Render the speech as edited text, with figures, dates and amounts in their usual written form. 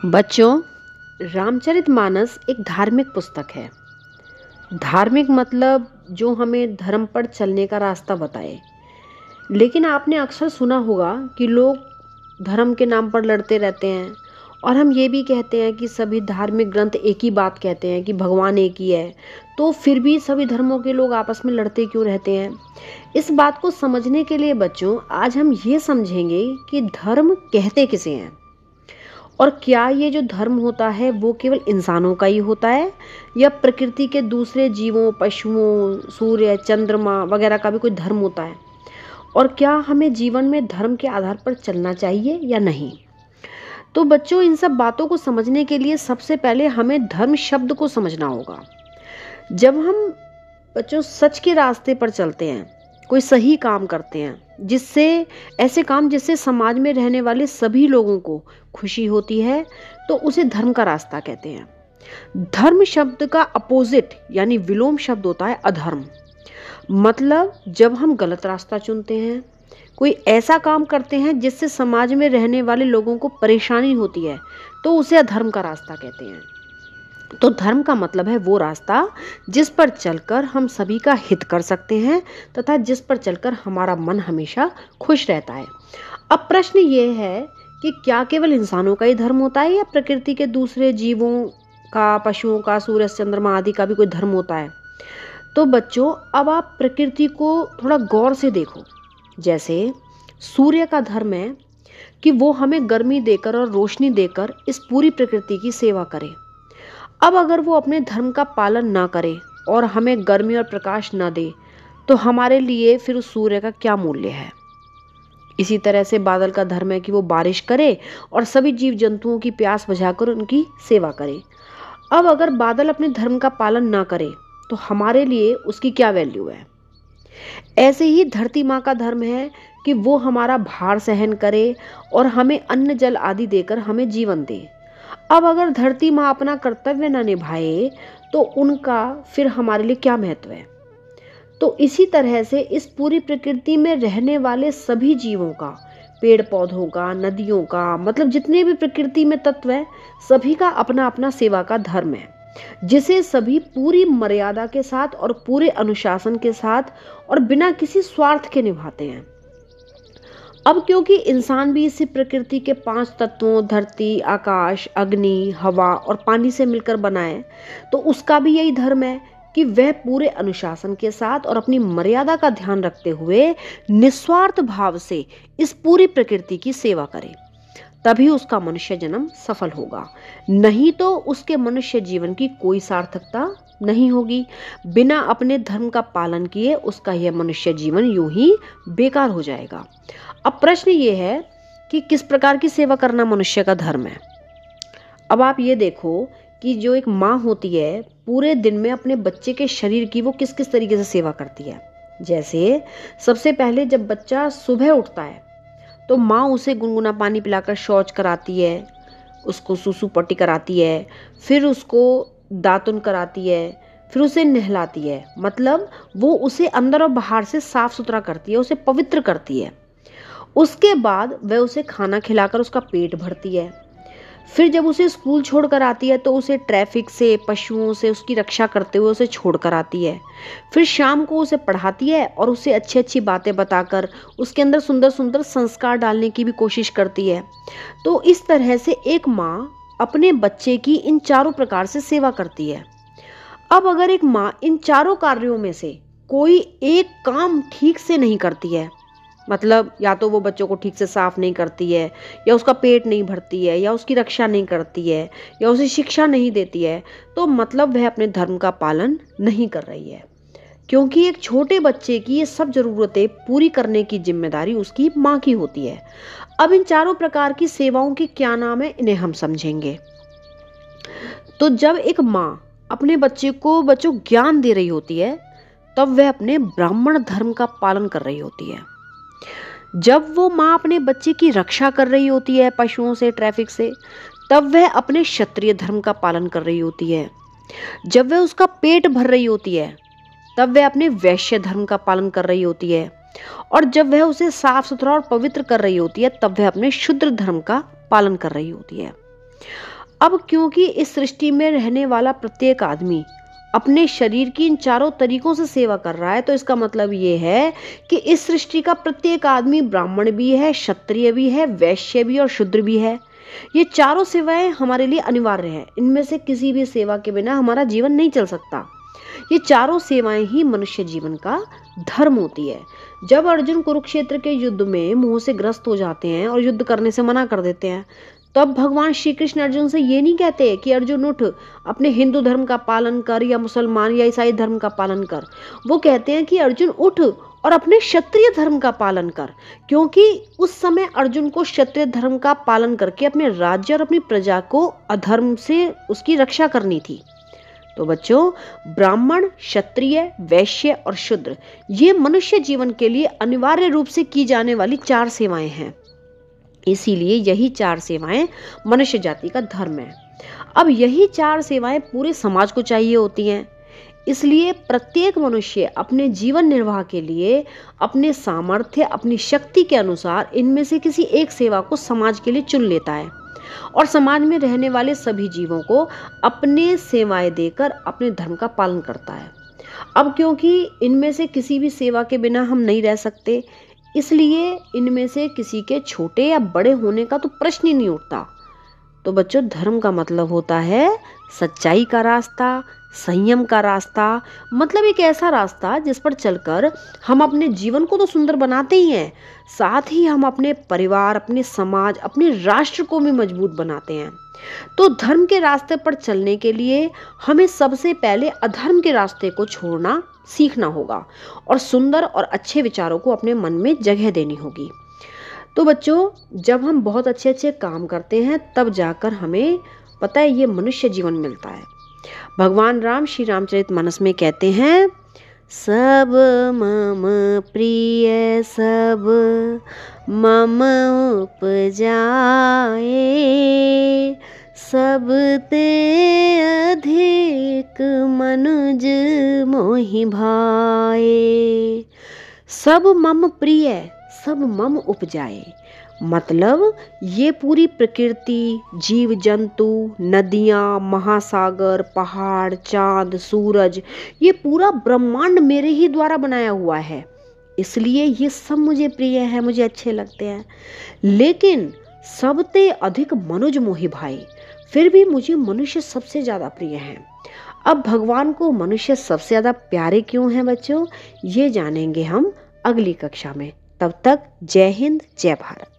बच्चों, रामचरितमानस एक धार्मिक पुस्तक है। धार्मिक मतलब जो हमें धर्म पर चलने का रास्ता बताए। लेकिन आपने अक्सर सुना होगा कि लोग धर्म के नाम पर लड़ते रहते हैं और हम ये भी कहते हैं कि सभी धार्मिक ग्रंथ एक ही बात कहते हैं कि भगवान एक ही है। तो फिर भी सभी धर्मों के लोग आपस में लड़ते क्यों रहते हैं? इस बात को समझने के लिए बच्चों आज हम ये समझेंगे कि धर्म कहते किसे हैं और क्या ये जो धर्म होता है वो केवल इंसानों का ही होता है या प्रकृति के दूसरे जीवों, पशुओं, सूर्य, चंद्रमा वगैरह का भी कोई धर्म होता है, और क्या हमें जीवन में धर्म के आधार पर चलना चाहिए या नहीं। तो बच्चों, इन सब बातों को समझने के लिए सबसे पहले हमें धर्म शब्द को समझना होगा। जब हम बच्चों सच के रास्ते पर चलते हैं, कोई सही काम करते हैं, ऐसे काम जिससे समाज में रहने वाले सभी लोगों को खुशी होती है, तो उसे धर्म का रास्ता कहते हैं। धर्म शब्द का अपोजिट यानी विलोम शब्द होता है अधर्म। मतलब जब हम गलत रास्ता चुनते हैं, कोई ऐसा काम करते हैं जिससे समाज में रहने वाले लोगों को परेशानी होती है, तो उसे अधर्म का रास्ता कहते हैं। तो धर्म का मतलब है वो रास्ता जिस पर चलकर हम सभी का हित कर सकते हैं तथा जिस पर चलकर हमारा मन हमेशा खुश रहता है। अब प्रश्न ये है कि क्या केवल इंसानों का ही धर्म होता है या प्रकृति के दूसरे जीवों का, पशुओं का, सूर्य, चंद्रमा आदि का भी कोई धर्म होता है? तो बच्चों, अब आप प्रकृति को थोड़ा गौर से देखो। जैसे सूर्य का धर्म है कि वो हमें गर्मी देकर और रोशनी देकर इस पूरी प्रकृति की सेवा करे। अब अगर वो अपने धर्म का पालन ना करे और हमें गर्मी और प्रकाश ना दे, तो हमारे लिए फिर उस सूर्य का क्या मूल्य है। इसी तरह से बादल का धर्म है कि वो बारिश करे और सभी जीव जंतुओं की प्यास बुझाकर उनकी सेवा करे। अब अगर बादल अपने धर्म का पालन ना करे तो हमारे लिए उसकी क्या वैल्यू है। ऐसे ही धरती माँ का धर्म है कि वो हमारा भार सहन करे और हमें अन्न जल आदि देकर हमें जीवन दे। अब अगर धरती माँ अपना कर्तव्य न निभाए तो उनका फिर हमारे लिए क्या महत्व है। तो इसी तरह से इस पूरी प्रकृति में रहने वाले सभी जीवों का, पेड़ पौधों का, नदियों का, मतलब जितने भी प्रकृति में तत्व है, सभी का अपना अपना सेवा का धर्म है, जिसे सभी पूरी मर्यादा के साथ और पूरे अनुशासन के साथ और बिना किसी स्वार्थ के निभाते हैं। अब क्योंकि इंसान भी इसी प्रकृति के 5 तत्वों धरती, आकाश, अग्नि, हवा और पानी से मिलकर बना है, तो उसका भी यही धर्म है कि वह पूरे अनुशासन के साथ और अपनी मर्यादा का ध्यान रखते हुए निस्वार्थ भाव से इस पूरी प्रकृति की सेवा करे। तभी उसका मनुष्य जन्म सफल होगा, नहीं तो उसके मनुष्य जीवन की कोई सार्थकता नहीं होगी। बिना अपने धर्म का पालन किए उसका यह मनुष्य जीवन यूं ही बेकार हो जाएगा। अब प्रश्न ये है कि किस प्रकार की सेवा करना मनुष्य का धर्म है। अब आप ये देखो कि जो एक माँ होती है, पूरे दिन में अपने बच्चे के शरीर की वो किस किस तरीके से सेवा करती है। जैसे सबसे पहले जब बच्चा सुबह उठता है तो माँ उसे गुनगुना पानी पिलाकर शौच कराती है, उसको सूसू पट्टी कराती है, फिर उसको दातुन कराती है, फिर उसे नहलाती है। मतलब वो उसे अंदर और बाहर से साफ सुथरा करती है, उसे पवित्र करती है। उसके बाद वह उसे खाना खिलाकर उसका पेट भरती है। फिर जब उसे स्कूल छोड़कर आती है तो उसे ट्रैफिक से, पशुओं से उसकी रक्षा करते हुए उसे छोड़कर आती है। फिर शाम को उसे पढ़ाती है और उसे अच्छी अच्छी बातें बताकर उसके अंदर सुंदर सुंदर संस्कार डालने की भी कोशिश करती है। तो इस तरह से एक माँ अपने बच्चे की इन चारों प्रकार से सेवा करती है। अब अगर एक माँ इन चारों कार्यों में से कोई एक काम ठीक से नहीं करती है, मतलब या तो वो बच्चों को ठीक से साफ नहीं करती है, या उसका पेट नहीं भरती है, या उसकी रक्षा नहीं करती है, या उसे शिक्षा नहीं देती है, तो मतलब वह अपने धर्म का पालन नहीं कर रही है। क्योंकि एक छोटे बच्चे की ये सब जरूरतें पूरी करने की जिम्मेदारी उसकी माँ की होती है। अब इन चारों प्रकार की सेवाओं के क्या नाम है, इन्हें हम समझेंगे। तो जब एक माँ अपने बच्चे को ज्ञान दे रही होती है, तब वह अपने ब्राह्मण धर्म का पालन कर रही होती है। जब वो माँ अपने बच्चे की रक्षा कर रही होती है पशुओं से, ट्रैफिक से, तब वह अपने क्षत्रिय धर्म का पालन कर रही होती है। जब वह उसका पेट भर रही होती है, तब वह अपने वैश्य धर्म का पालन कर रही होती है। और जब वह उसे साफ सुथरा और पवित्र कर रही होती है, तब वह अपने शूद्र धर्म का पालन कर रही होती है। अब क्योंकि इस सृष्टि में रहने वाला प्रत्येक आदमी अपने शरीर की इन चारों तरीकों से सेवा कर रहा है, तो इसका मतलब ये है कि इस सृष्टि का प्रत्येक आदमी ब्राह्मण भी है, क्षत्रिय भी है, वैश्य भी और शूद्र भी है। ये चारों सेवाएं हमारे लिए अनिवार्य हैं। इनमें से किसी भी सेवा के बिना हमारा जीवन नहीं चल सकता। ये चारों सेवाएं ही मनुष्य जीवन का धर्म होती है। जब अर्जुन कुरुक्षेत्र के युद्ध में मुंह से ग्रस्त हो जाते हैं और युद्ध करने से मना कर देते हैं, तब भगवान श्री कृष्ण अर्जुन से ये नहीं कहते कि अर्जुन उठ, अपने हिंदू धर्म का पालन कर या मुसलमान या ईसाई धर्म का पालन कर। वो कहते हैं कि अर्जुन उठ और अपने क्षत्रिय धर्म का पालन कर, क्योंकि उस समय अर्जुन को क्षत्रिय धर्म का पालन करके अपने राज्य और अपनी प्रजा को अधर्म से उसकी रक्षा करनी थी। तो बच्चों, ब्राह्मण, क्षत्रिय, वैश्य और शूद्र ये मनुष्य जीवन के लिए अनिवार्य रूप से की जाने वाली 4 सेवाएं हैं। इसीलिए यही 4 सेवाएं मनुष्य जाति का धर्म है। अब यही 4 सेवाएं पूरे समाज को चाहिए होती हैं। इसलिए प्रत्येक मनुष्य अपने जीवन निर्वाह के लिए अपने सामर्थ्य, अपनी शक्ति के अनुसार इनमें से किसी एक सेवा को समाज के लिए चुन लेता है और समाज में रहने वाले सभी जीवों को अपने सेवाएं देकर अपने धर्म का पालन करता है। अब क्योंकि इनमें से किसी भी सेवा के बिना हम नहीं रह सकते, इसलिए इनमें से किसी के छोटे या बड़े होने का तो प्रश्न ही नहीं उठता। तो बच्चों, धर्म का मतलब होता है सच्चाई का रास्ता, संयम का रास्ता, मतलब एक ऐसा रास्ता जिस पर चलकर हम अपने जीवन को तो सुंदर बनाते ही हैं, साथ ही हम अपने परिवार, अपने समाज, अपने राष्ट्र को भी मजबूत बनाते हैं। तो धर्म के रास्ते पर चलने के लिए हमें सबसे पहले अधर्म के रास्ते को छोड़ना सीखना होगा और सुंदर और अच्छे विचारों को अपने मन में जगह देनी होगी। तो बच्चों, जब हम बहुत अच्छे अच्छे काम करते हैं तब जाकर हमें पता है ये मनुष्य जीवन मिलता है। भगवान राम श्री रामचरितमानस में कहते हैं, सब मम प्रिय सब मम उपजाए, सब ते अधिक मनुज मोहि भाए। सब मम प्रिय सब मम उपजाए, मतलब ये पूरी प्रकृति, जीव जंतु, नदियाँ, महासागर, पहाड़, चांद, सूरज, ये पूरा ब्रह्मांड मेरे ही द्वारा बनाया हुआ है, इसलिए ये सब मुझे प्रिय है, मुझे अच्छे लगते हैं। लेकिन सबते अधिक मनुज मोहि भाई, फिर भी मुझे मनुष्य सबसे ज़्यादा प्रिय हैं। अब भगवान को मनुष्य सबसे ज़्यादा प्यारे क्यों हैं बच्चों, ये जानेंगे हम अगली कक्षा में। तब तक जय हिंद, जय भारत।